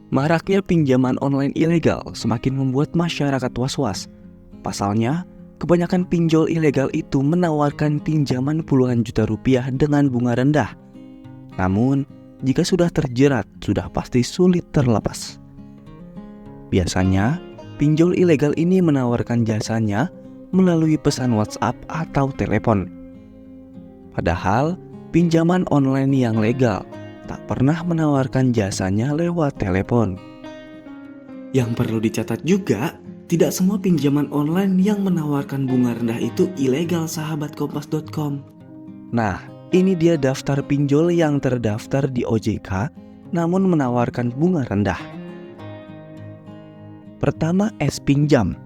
Maraknya pinjaman online ilegal semakin membuat masyarakat was-was. Pasalnya, kebanyakan pinjol ilegal itu menawarkan pinjaman puluhan juta rupiah dengan bunga rendah. Namun, jika sudah terjerat, sudah pasti sulit terlepas. Biasanya, pinjol ilegal ini menawarkan jasanya melalui pesan WhatsApp atau telepon. Padahal, pinjaman online yang legal tak pernah menawarkan jasanya lewat telepon. Yang perlu dicatat juga, tidak semua pinjaman online yang menawarkan bunga rendah itu ilegal, sahabat kompas.com. Nah, ini dia daftar pinjol yang terdaftar di OJK namun menawarkan bunga rendah. Pertama, S-Pinjam.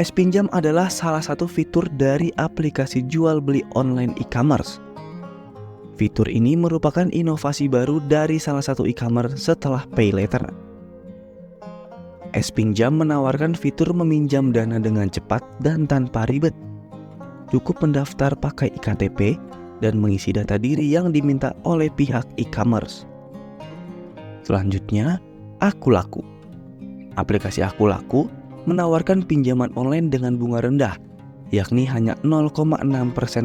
S-Pinjam adalah salah satu fitur dari aplikasi jual beli online e-commerce. Fitur ini merupakan inovasi baru dari salah satu e-commerce setelah PayLater. S-Pinjam menawarkan fitur meminjam dana dengan cepat dan tanpa ribet. Cukup mendaftar pakai iktp dan mengisi data diri yang diminta oleh pihak e-commerce. Selanjutnya, Akulaku. Aplikasi Akulaku menawarkan pinjaman online dengan bunga rendah, yakni hanya 0,6%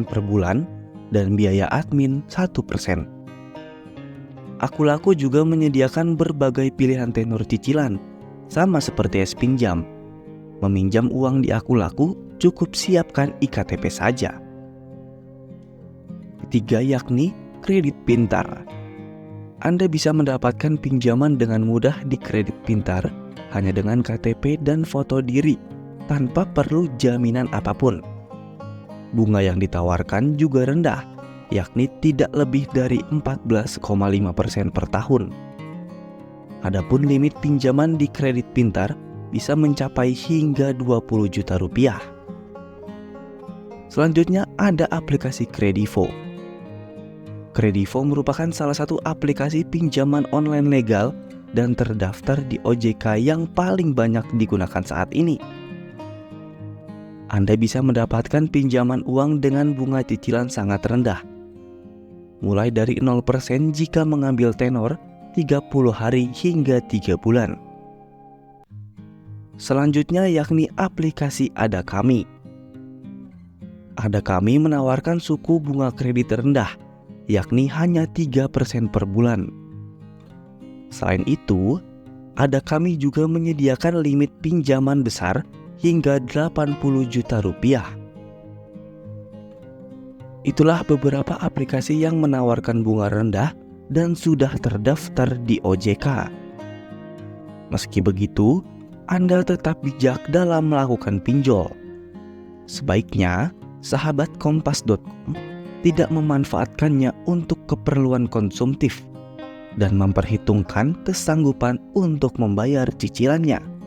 per bulan dan biaya admin 1%. Akulaku juga menyediakan berbagai pilihan tenor cicilan, sama seperti S-Pinjam. Meminjam uang di Akulaku cukup siapkan iktp saja. Ketiga, yakni Kredit Pintar. Anda bisa mendapatkan pinjaman dengan mudah di Kredit Pintar hanya dengan KTP dan foto diri, tanpa perlu jaminan apapun. Bunga yang ditawarkan juga rendah, yakni tidak lebih dari 14,5% per tahun. Adapun limit pinjaman di Kredit Pintar bisa mencapai hingga 20 juta rupiah. Selanjutnya ada aplikasi Kredivo. Kredivo merupakan salah satu aplikasi pinjaman online legal dan terdaftar di OJK yang paling banyak digunakan saat ini. Anda bisa mendapatkan pinjaman uang dengan bunga cicilan sangat rendah, mulai dari 0% jika mengambil tenor 30 hari hingga 3 bulan. Selanjutnya yakni aplikasi Adakami. Adakami menawarkan suku bunga kredit rendah, yakni hanya 3% per bulan. Selain itu, Adakami juga menyediakan limit pinjaman besar hingga 80 juta rupiah. Itulah beberapa aplikasi yang menawarkan bunga rendah dan sudah terdaftar di OJK. Meski begitu, Anda tetap bijak dalam melakukan pinjol. Sebaiknya, sahabat kompas.com tidak memanfaatkannya untuk keperluan konsumtif dan memperhitungkan kesanggupan untuk membayar cicilannya.